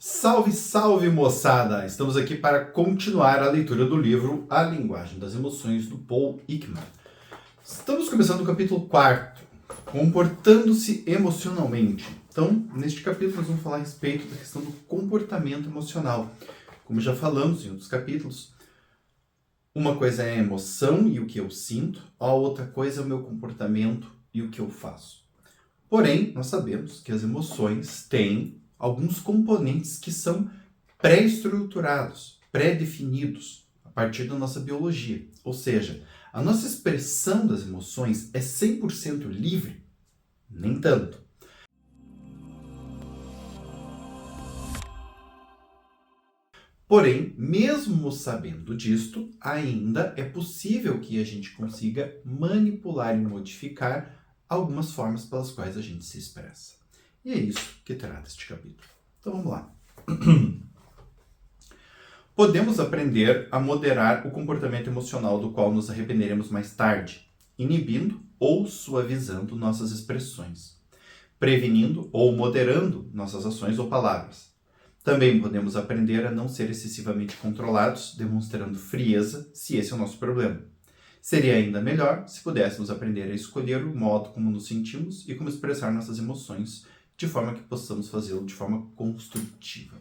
Salve, salve, moçada! Estamos aqui para continuar a leitura do livro A Linguagem das Emoções, do Paul Ekman. Estamos começando o capítulo 4, Comportando-se Emocionalmente. Então, neste capítulo, nós vamos falar a respeito da questão do comportamento emocional. Como já falamos em outros capítulos, uma coisa é a emoção e o que eu sinto, a outra coisa é o meu comportamento e o que eu faço. Porém, nós sabemos que as emoções têm alguns componentes que são pré-estruturados, pré-definidos a partir da nossa biologia. Ou seja, a nossa expressão das emoções é 100% livre? Nem tanto. Porém, mesmo sabendo disto, ainda é possível que a gente consiga manipular e modificar algumas formas pelas quais a gente se expressa. E é isso que trata este capítulo. Então vamos lá. Podemos aprender a moderar o comportamento emocional do qual nos arrependeremos mais tarde, inibindo ou suavizando nossas expressões, prevenindo ou moderando nossas ações ou palavras. Também podemos aprender a não ser excessivamente controlados, demonstrando frieza, se esse é o nosso problema. Seria ainda melhor se pudéssemos aprender a escolher o modo como nos sentimos e como expressar nossas emoções, de forma que possamos fazê-lo de forma construtiva.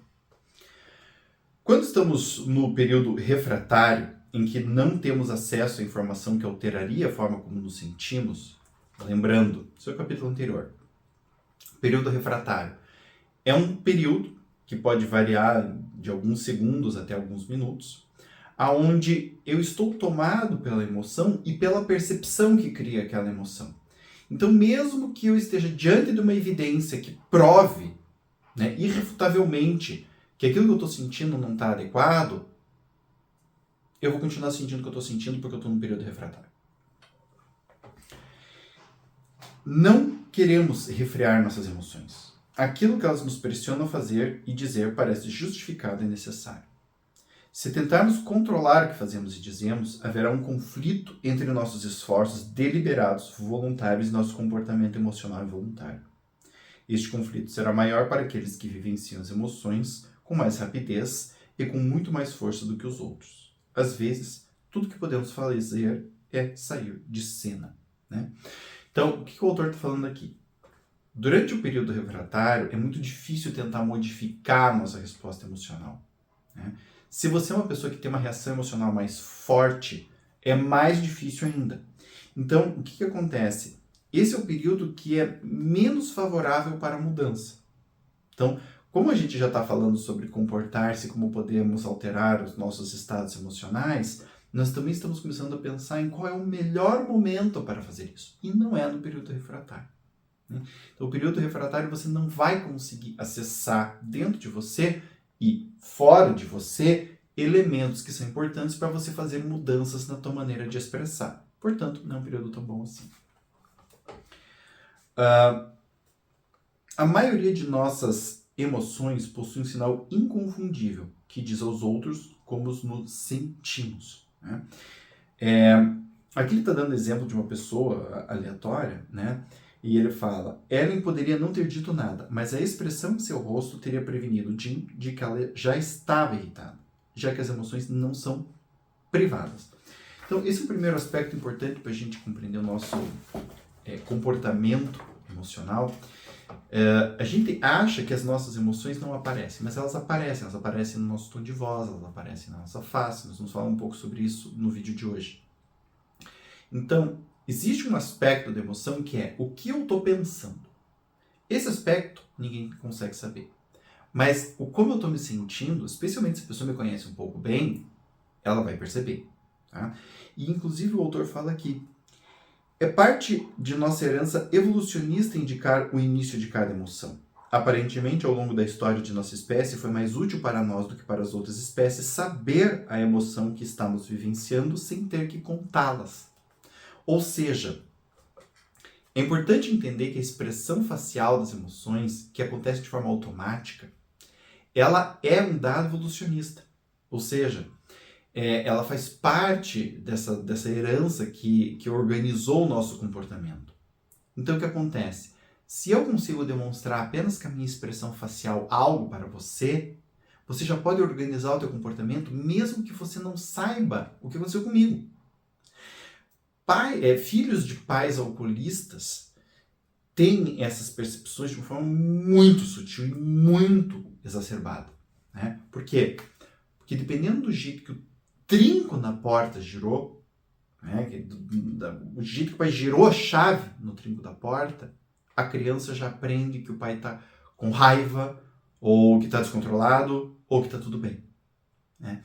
Quando estamos no período refratário, em que não temos acesso à informação que alteraria a forma como nos sentimos, lembrando, isso é o capítulo anterior, período refratário é um período que pode variar de alguns segundos até alguns minutos, aonde eu estou tomado pela emoção e pela percepção que cria aquela emoção. Então, mesmo que eu esteja diante de uma evidência que prove, irrefutavelmente, que aquilo que eu estou sentindo não está adequado, eu vou continuar sentindo o que eu estou sentindo porque eu estou num período refratário. Não queremos refrear nossas emoções. Aquilo que elas nos pressionam a fazer e dizer parece justificado e necessário. Se tentarmos controlar o que fazemos e dizemos, haverá um conflito entre nossos esforços deliberados, voluntários e nosso comportamento emocional involuntário. Este conflito será maior para aqueles que vivenciam as emoções com mais rapidez e com muito mais força do que os outros. Às vezes, tudo que podemos fazer é sair de cena. Então, o que o autor está falando aqui? Durante o período refratário, é muito difícil tentar modificar a nossa resposta emocional. Se você é uma pessoa que tem uma reação emocional mais forte, é mais difícil ainda. Então, o que acontece? Esse é o período que é menos favorável para a mudança. Então, como a gente já está falando sobre comportar-se, como podemos alterar os nossos estados emocionais, nós também estamos começando a pensar em qual é o melhor momento para fazer isso. E não é no período refratário. Então, o período refratário você não vai conseguir acessar dentro de você e fora de você elementos que são importantes para você fazer mudanças na tua maneira de expressar. Portanto, não é um período tão bom assim. A maioria de nossas emoções possui um sinal inconfundível que diz aos outros como nos sentimos. Aqui ele está dando exemplo de uma pessoa aleatória, e ele fala, Ellen poderia não ter dito nada, mas a expressão em seu rosto teria prevenido Jim de que ela já estava irritada, já que as emoções não são privadas. Então, esse é o primeiro aspecto importante para a gente compreender o nosso comportamento emocional. A gente acha que as nossas emoções não aparecem, mas elas aparecem no nosso tom de voz, elas aparecem na nossa face. Nós vamos falar um pouco sobre isso no vídeo de hoje. Então, existe um aspecto da emoção que é o que eu estou pensando. Esse aspecto ninguém consegue saber. Mas o como eu estou me sentindo, especialmente se a pessoa me conhece um pouco bem, ela vai perceber. E inclusive o autor fala aqui, é parte de nossa herança evolucionista indicar o início de cada emoção. Aparentemente, ao longo da história de nossa espécie, foi mais útil para nós do que para as outras espécies saber a emoção que estamos vivenciando sem ter que contá-las. Ou seja, é importante entender que a expressão facial das emoções, que acontece de forma automática, ela é um dado evolucionista. Ou seja, ela faz parte dessa herança que organizou o nosso comportamento. Então, o que acontece? Se eu consigo demonstrar apenas com a minha expressão facial algo para você, você já pode organizar o teu comportamento mesmo que você não saiba o que aconteceu comigo. Filhos de pais alcoolistas têm essas percepções de uma forma muito sutil e muito exacerbada. Né? Por quê? Porque dependendo do jeito que o trinco na porta girou, né, o jeito que o pai girou a chave no trinco da porta, a criança já aprende que o pai está com raiva, ou que está descontrolado, ou que está tudo bem. Né?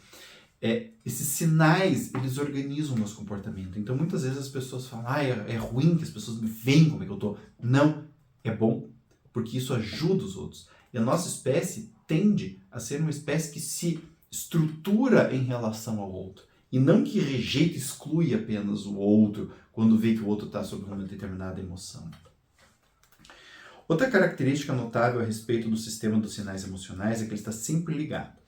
Esses sinais, eles organizam o nosso comportamento. Então, muitas vezes as pessoas falam, é ruim que as pessoas me veem como é que eu estou. Não, é bom, porque isso ajuda os outros. E a nossa espécie tende a ser uma espécie que se estrutura em relação ao outro. E não que rejeita, exclui apenas o outro quando vê que o outro está sob uma determinada emoção. Outra característica notável a respeito do sistema dos sinais emocionais é que ele está sempre ligado,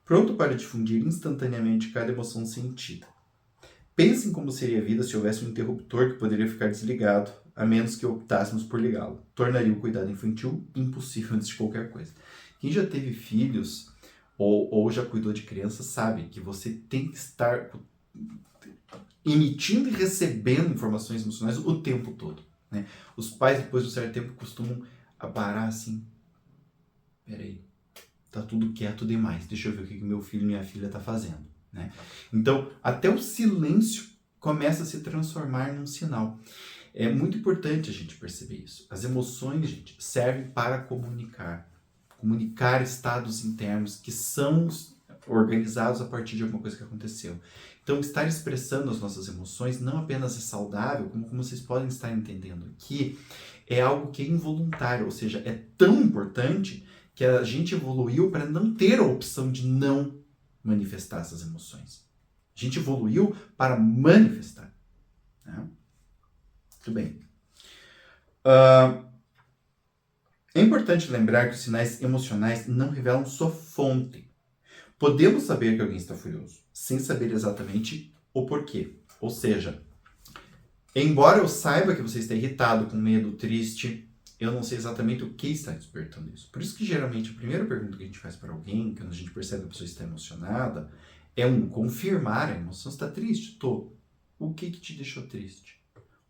pronto para difundir instantaneamente cada emoção sentida. Pensem como seria a vida se houvesse um interruptor que poderia ficar desligado, a menos que optássemos por ligá-lo. Tornaria o cuidado infantil impossível antes de qualquer coisa. Quem já teve filhos ou já cuidou de crianças sabe que você tem que estar emitindo e recebendo informações emocionais o tempo todo. Né? Os pais, depois de um certo tempo, costumam parar assim. Peraí, tá tudo quieto demais. Deixa eu ver o que meu filho e minha filha tá fazendo. Né? Então, até o silêncio começa a se transformar num sinal. É muito importante a gente perceber isso. As emoções, gente, servem para comunicar estados internos que são organizados a partir de alguma coisa que aconteceu. Então, estar expressando as nossas emoções não apenas é saudável, como vocês podem estar entendendo aqui, é algo que é involuntário, ou seja, é tão importante que a gente evoluiu para não ter a opção de não manifestar essas emoções. A gente evoluiu para manifestar. Né? Muito bem. É importante lembrar que os sinais emocionais não revelam sua fonte. Podemos saber que alguém está furioso, sem saber exatamente o porquê. Ou seja, embora eu saiba que você está irritado, com medo, triste, eu não sei exatamente o que está despertando isso. Por isso que geralmente a primeira pergunta que a gente faz para alguém, quando a gente percebe que a pessoa está emocionada, é confirmar a emoção. Você está triste? Tô. O que te deixou triste?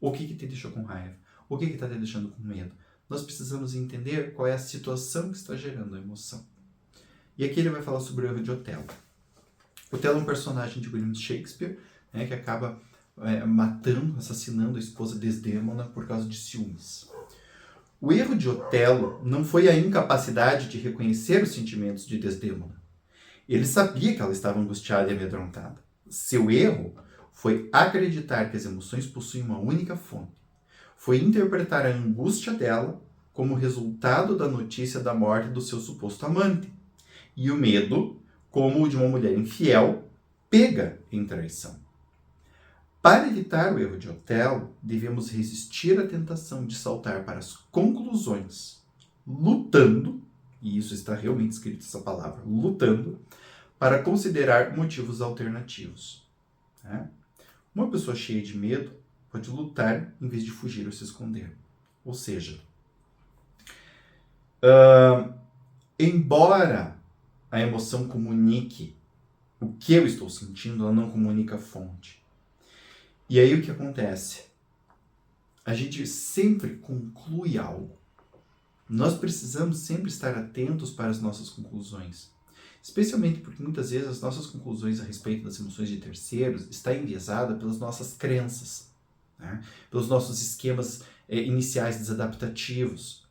O que te deixou com raiva? O que está te deixando com medo? Nós precisamos entender qual é a situação que está gerando a emoção. E aqui ele vai falar sobre o erro de Otelo. Otelo é um personagem de William Shakespeare, né, que acaba assassinando a esposa Desdémona por causa de ciúmes. O erro de Otelo não foi a incapacidade de reconhecer os sentimentos de Desdémona. Ele sabia que ela estava angustiada e amedrontada. Seu erro foi acreditar que as emoções possuem uma única fonte. Foi interpretar a angústia dela como resultado da notícia da morte do seu suposto amante, e o medo como o de uma mulher infiel pega em traição. Para evitar o erro de Otelo, devemos resistir à tentação de saltar para as conclusões, lutando, e isso está realmente escrito essa palavra, lutando, para considerar motivos alternativos. Né? Uma pessoa cheia de medo pode lutar em vez de fugir ou se esconder. Ou seja, embora a emoção comunique o que eu estou sentindo, ela não comunica a fonte. E aí o que acontece? A gente sempre conclui algo. Nós precisamos sempre estar atentos para as nossas conclusões. Especialmente porque muitas vezes as nossas conclusões a respeito das emoções de terceiros está enviesada pelas nossas crenças, né? Pelos nossos esquemas iniciais desadaptativos.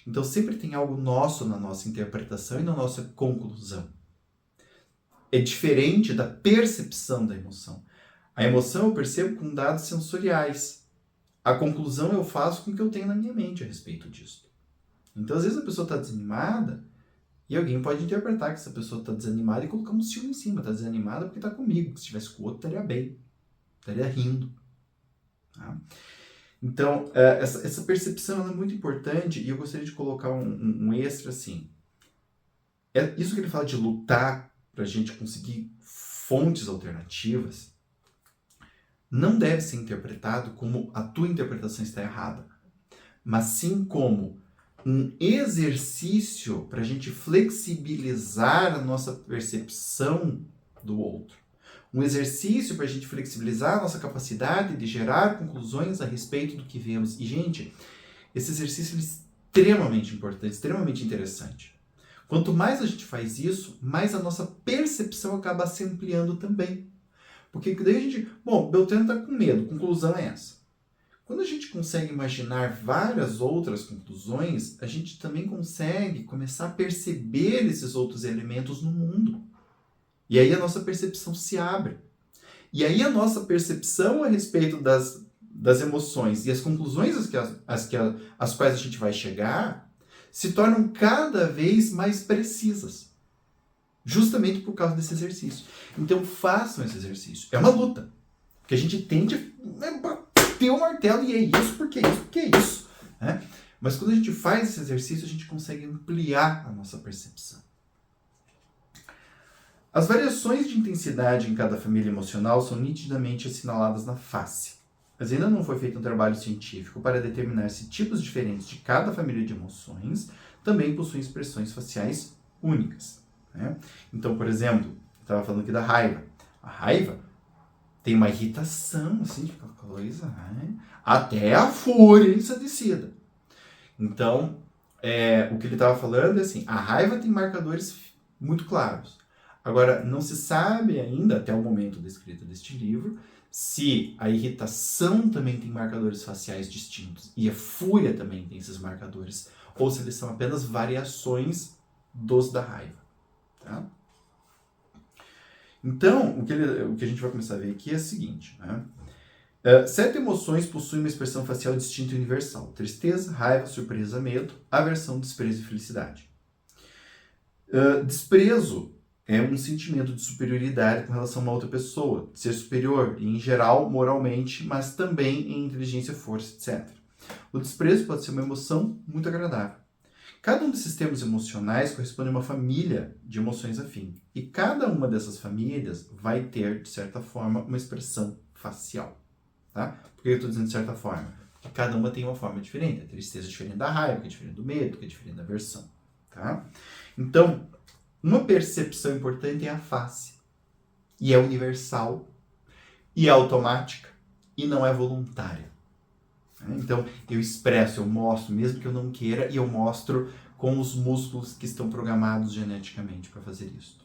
Então sempre tem algo nosso na nossa interpretação e na nossa conclusão. É diferente da percepção da emoção. A emoção eu percebo com dados sensoriais. A conclusão eu faço com o que eu tenho na minha mente a respeito disso. Então às vezes a pessoa está desanimada e alguém pode interpretar que essa pessoa está desanimada e colocar um ciúme em cima. Está desanimada porque está comigo. Se estivesse com o outro, estaria bem. Estaria rindo. Tá? Então, essa percepção é muito importante e eu gostaria de colocar um extra assim. Isso que ele fala de lutar para a gente conseguir fontes alternativas não deve ser interpretado como a tua interpretação está errada. mas sim como um exercício para a gente flexibilizar a nossa percepção do outro. Um exercício para a gente flexibilizar a nossa capacidade de gerar conclusões a respeito do que vemos. E, gente, esse exercício é extremamente importante, extremamente interessante. Quanto mais a gente faz isso, mais a nossa percepção acaba se ampliando também. Porque daí a gente... Bom, Beltrano está com medo, conclusão é essa. Quando a gente consegue imaginar várias outras conclusões, a gente também consegue começar a perceber esses outros elementos no mundo. E aí a nossa percepção se abre. E aí a nossa percepção a respeito das emoções e as conclusões às quais a gente vai chegar se tornam cada vez mais precisas. Justamente por causa desse exercício. Então façam esse exercício. É uma luta. Porque a gente tende a bater o martelo e é isso, porque é isso, porque é isso. Né? Mas quando a gente faz esse exercício, a gente consegue ampliar a nossa percepção. As variações de intensidade em cada família emocional são nitidamente assinaladas na face. Mas ainda não foi feito um trabalho científico para determinar se tipos diferentes de cada família de emoções também possuem expressões faciais únicas. Né? Então, por exemplo, eu estava falando aqui da raiva. A raiva tem uma irritação, assim, tipo, coisa, né? Até a fúria ensandecida. Então, o que ele estava falando é assim, a raiva tem marcadores muito claros. Agora, não se sabe ainda, até o momento da escrita deste livro, se a irritação também tem marcadores faciais distintos e a fúria também tem esses marcadores, ou se eles são apenas variações dos da raiva. Tá? Então, o que a gente vai começar a ver aqui é o seguinte, né? 7 emoções possuem uma expressão facial distinta e universal. Tristeza, raiva, surpresa, medo, aversão, desprezo e felicidade. Desprezo é um sentimento de superioridade com relação a uma outra pessoa, de ser superior, em geral, moralmente, mas também em inteligência, força, etc. O desprezo pode ser uma emoção muito agradável. Cada um desses termos emocionais corresponde a uma família de emoções afins. E cada uma dessas famílias vai ter, de certa forma, uma expressão facial. Tá? Por que eu estou dizendo de certa forma? Porque cada uma tem uma forma diferente. A tristeza é diferente da raiva, que é diferente do medo, que é diferente da aversão. Tá? Então, uma percepção importante é a face. E é universal, e é automática, e não é voluntária. Então, eu expresso, eu mostro, mesmo que eu não queira, e eu mostro com os músculos que estão programados geneticamente para fazer isso.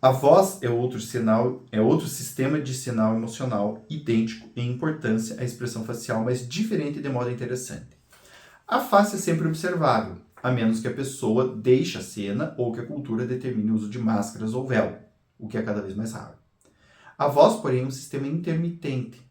A voz é outro sistema de sinal emocional idêntico em importância à expressão facial, mas diferente de modo interessante. A face é sempre observável, a menos que a pessoa deixe a cena ou que a cultura determine o uso de máscaras ou véu, o que é cada vez mais raro. A voz, porém, é um sistema intermitente,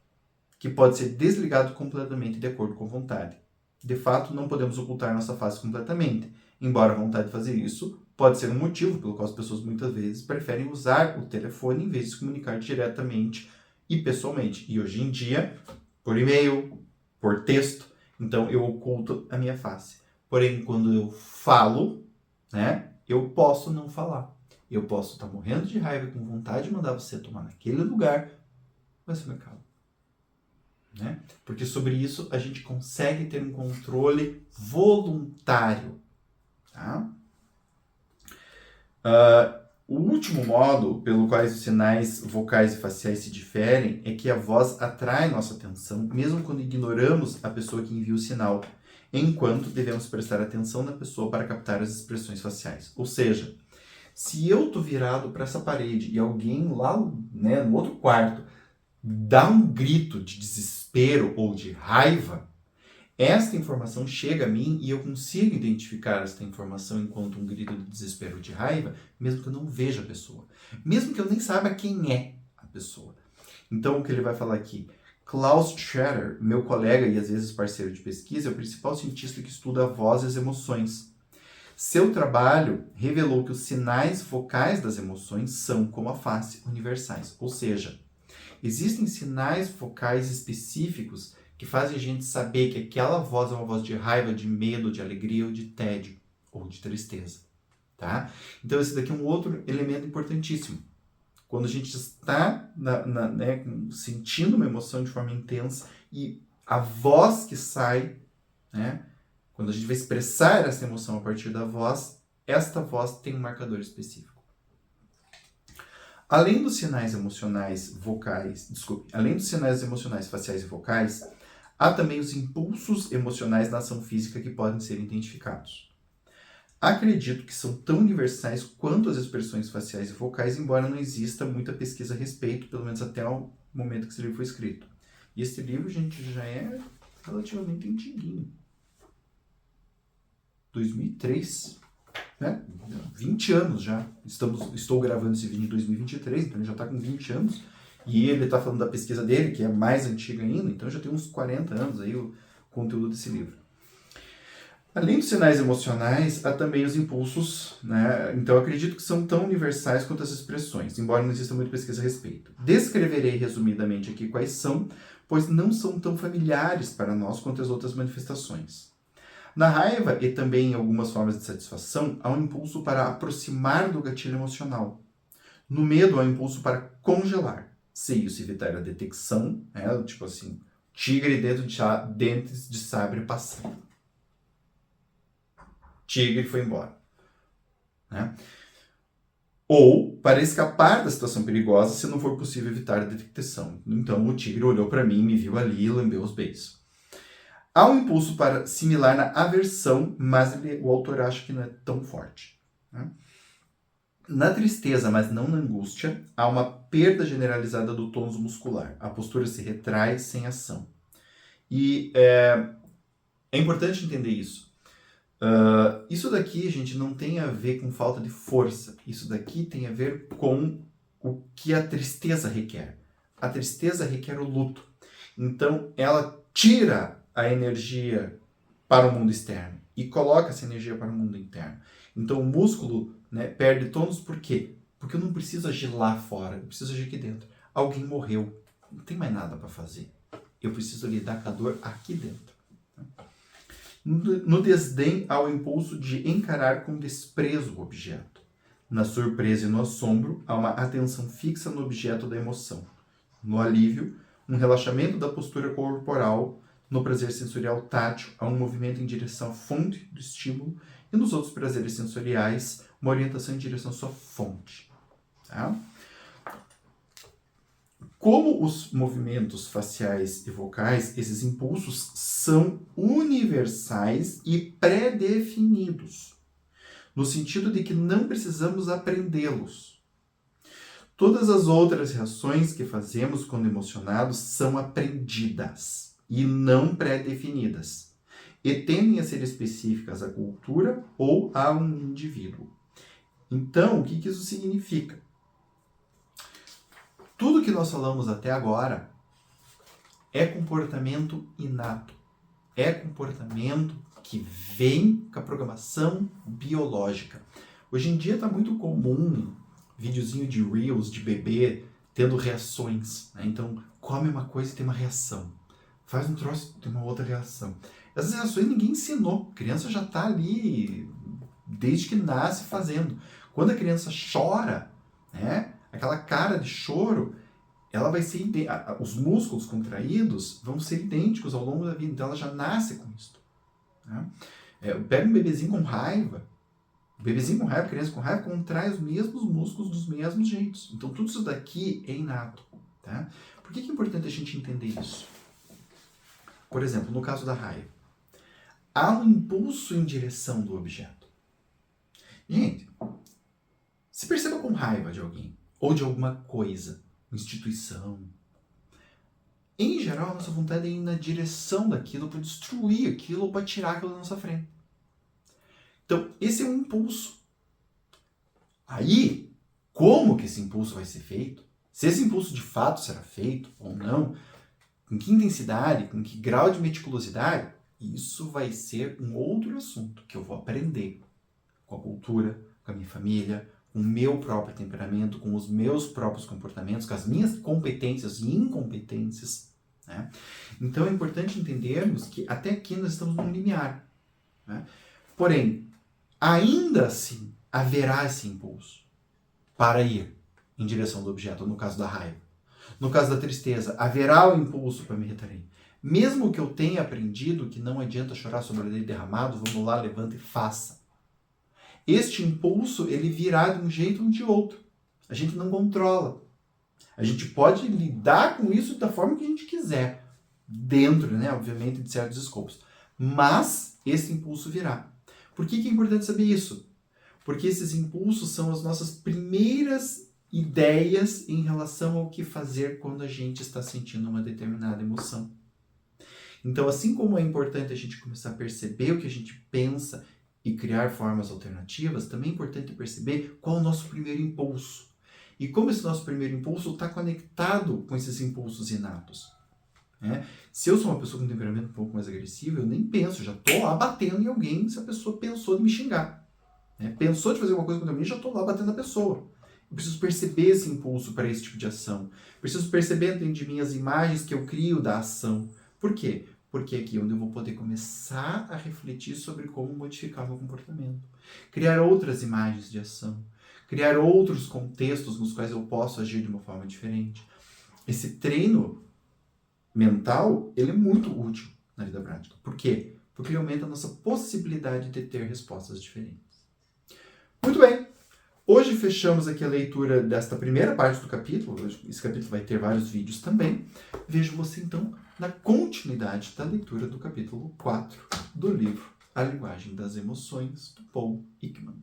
que pode ser desligado completamente de acordo com a vontade. De fato, não podemos ocultar nossa face completamente, embora a vontade de fazer isso pode ser um motivo pelo qual as pessoas muitas vezes preferem usar o telefone em vez de se comunicar diretamente e pessoalmente. E hoje em dia, por e-mail, por texto, então eu oculto a minha face. Porém, quando eu falo, né, eu posso não falar. Eu posso estar morrendo de raiva e com vontade de mandar você tomar naquele lugar, mas eu me calo. Né? Porque sobre isso a gente consegue ter um controle voluntário. Tá? O último modo pelo qual os sinais vocais e faciais se diferem é que a voz atrai nossa atenção, mesmo quando ignoramos a pessoa que envia o sinal, enquanto devemos prestar atenção na pessoa para captar as expressões faciais. Ou seja, se eu estou virado para essa parede e alguém lá, né, no outro quarto dá um grito de desespero ou de raiva, esta informação chega a mim e eu consigo identificar esta informação enquanto um grito de desespero ou de raiva, mesmo que eu não veja a pessoa. Mesmo que eu nem saiba quem é a pessoa. Então, o que ele vai falar aqui? Klaus Schroeder, meu colega e às vezes parceiro de pesquisa, é o principal cientista que estuda a voz e as emoções. Seu trabalho revelou que os sinais vocais das emoções são, como a face, universais. Ou seja, existem sinais vocais específicos que fazem a gente saber que aquela voz é uma voz de raiva, de medo, de alegria ou de tédio, ou de tristeza. Tá? Então esse daqui é um outro elemento importantíssimo. Quando a gente está sentindo uma emoção de forma intensa e a voz que sai, né? Quando a gente vai expressar essa emoção a partir da voz, esta voz tem um marcador específico. Além dos sinais emocionais faciais e vocais, há também os impulsos emocionais na ação física que podem ser identificados. Acredito que são tão universais quanto as expressões faciais e vocais, embora não exista muita pesquisa a respeito, pelo menos até o momento que esse livro foi escrito. E esse livro, gente, já é relativamente antiguinho. 2003, né? 20 anos já. Estou gravando esse vídeo em 2023, então ele já está com 20 anos. E ele está falando da pesquisa dele, que é mais antiga ainda, então já tem uns 40 anos aí o conteúdo desse livro. Além dos sinais emocionais, há também os impulsos, né? Então eu acredito que são tão universais quanto as expressões, embora não exista muita pesquisa a respeito. Descreverei resumidamente aqui quais são, pois não são tão familiares para nós quanto as outras manifestações. Na raiva e também em algumas formas de satisfação, há um impulso para aproximar do gatilho emocional. No medo, há um impulso para congelar, se isso evitar a detecção, né? Tipo assim, tigre dentro de dentes de sabre passando. Tigre foi embora. Né? Ou para escapar da situação perigosa se não for possível evitar a detecção. Então o tigre olhou para mim, me viu ali e lambeu os beijos. Há um impulso para similar na aversão, mas o autor acha que não é tão forte. Né? Na tristeza, mas não na angústia, há uma perda generalizada do tônus muscular. A postura se retrai sem ação. E é importante entender isso. Isso daqui, gente, não tem a ver com falta de força. Isso daqui tem a ver com o que a tristeza requer. A tristeza requer o luto. Então, ela tira a energia para o mundo externo e coloca essa energia para o mundo interno. Então, o músculo, né, perde tônus por quê? Porque eu não preciso agir lá fora, eu preciso agir aqui dentro. Alguém morreu, não tem mais nada para fazer. Eu preciso lidar com a dor aqui dentro. No desdém, há o impulso de encarar com desprezo o objeto. Na surpresa e no assombro, há uma atenção fixa no objeto da emoção. No alívio, um relaxamento da postura corporal. No prazer sensorial tátil, há um movimento em direção à fonte do estímulo. E nos outros prazeres sensoriais, uma orientação em direção à sua fonte. Tá? Como os movimentos faciais e vocais, esses impulsos são universais e pré-definidos, no sentido de que não precisamos aprendê-los. Todas as outras reações que fazemos quando emocionados são aprendidas e não pré-definidas, e tendem a ser específicas à cultura ou a um indivíduo. Então, o que isso significa? Tudo que nós falamos até agora é comportamento inato. É comportamento que vem com a programação biológica. Hoje em dia está muito comum videozinho de Reels de bebê tendo reações. Né? Então, come uma coisa e tem uma reação. Faz um troço e tem uma outra reação. Essas reações ninguém ensinou. A criança já está ali desde que nasce fazendo. Quando a criança chora, né? Aquela cara de choro, ela vai ser os músculos contraídos vão ser idênticos ao longo da vida, então ela já nasce com isso. Né? Pega um bebezinho com raiva, criança com raiva, contrai os mesmos músculos dos mesmos jeitos. Então tudo isso daqui é inato. Tá? Por que é importante a gente entender isso? Por exemplo, no caso da raiva, há um impulso em direção do objeto. Gente, se perceba com raiva de alguém, ou de alguma coisa, instituição. Em geral, a nossa vontade é ir na direção daquilo para destruir aquilo ou para tirar aquilo da nossa frente. Então, esse é um impulso. Aí, como que esse impulso vai ser feito? Se esse impulso de fato será feito ou não, com que intensidade, com que grau de meticulosidade, isso vai ser um outro assunto que eu vou aprender com a cultura, com a minha família, com o meu próprio temperamento, com os meus próprios comportamentos, com as minhas competências e incompetências. Né? Então é importante entendermos que até aqui nós estamos num limiar. Né? Porém, ainda assim, haverá esse impulso para ir em direção do objeto, no caso da raiva. No caso da tristeza, haverá o impulso para me retrair. Mesmo que eu tenha aprendido que não adianta chorar sobre o leite derramado, vamos lá, levanta e faça. Este impulso, ele virá de um jeito ou de outro. A gente não controla. A gente pode lidar com isso da forma que a gente quiser, dentro, né, obviamente, de certos escopos. Mas esse impulso virá. Por que é importante saber isso? Porque esses impulsos são as nossas primeiras ideias em relação ao que fazer quando a gente está sentindo uma determinada emoção. Então, assim como é importante a gente começar a perceber o que a gente pensa e criar formas alternativas, também é importante perceber qual é o nosso primeiro impulso. E como esse nosso primeiro impulso está conectado com esses impulsos inatos. Né? Se eu sou uma pessoa com temperamento um pouco mais agressivo, eu nem penso, já estou lá batendo em alguém se a pessoa pensou de me xingar. Né? Pensou de fazer alguma coisa contra mim, já estou lá batendo na pessoa. Eu preciso perceber esse impulso para esse tipo de ação. Preciso perceber dentro de mim as imagens que eu crio da ação. Por quê? Porque é aqui onde eu vou poder começar a refletir sobre como modificar meu comportamento. Criar outras imagens de ação. Criar outros contextos nos quais eu posso agir de uma forma diferente. Esse treino mental, ele é muito útil na vida prática. Por quê? Porque ele aumenta a nossa possibilidade de ter respostas diferentes. Muito bem. Hoje fechamos aqui a leitura desta primeira parte do capítulo. Esse capítulo vai ter vários vídeos também. Vejo você, então, na continuidade da leitura do capítulo 4 do livro A Linguagem das Emoções, do Paul Ekman.